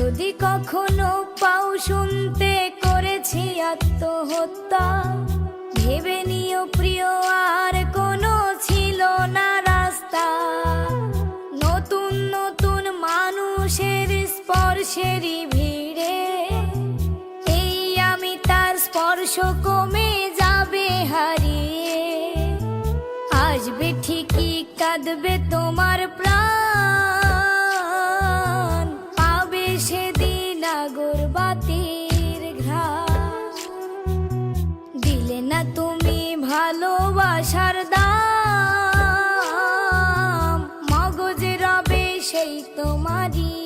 যদি কখনো পাও শুনতে করেছি আত্মহত্যা, ভেবে নিও প্রিয় আর কোনো ছিল না রাস্তা। নতুন নতুন মানুষের স্পর্শেরই ভিড়ে এই আমি তার স্পর্শ কমে যাবে হারিয়ে। আসবে ঠিকই কাঁদবে তোমার প্রাণ, পাবে সেদিন আগরবাতির ঘ্রাণ। দিলে না তুমি ভালোবাসার দাম, মগজ রবে সেই তোমারই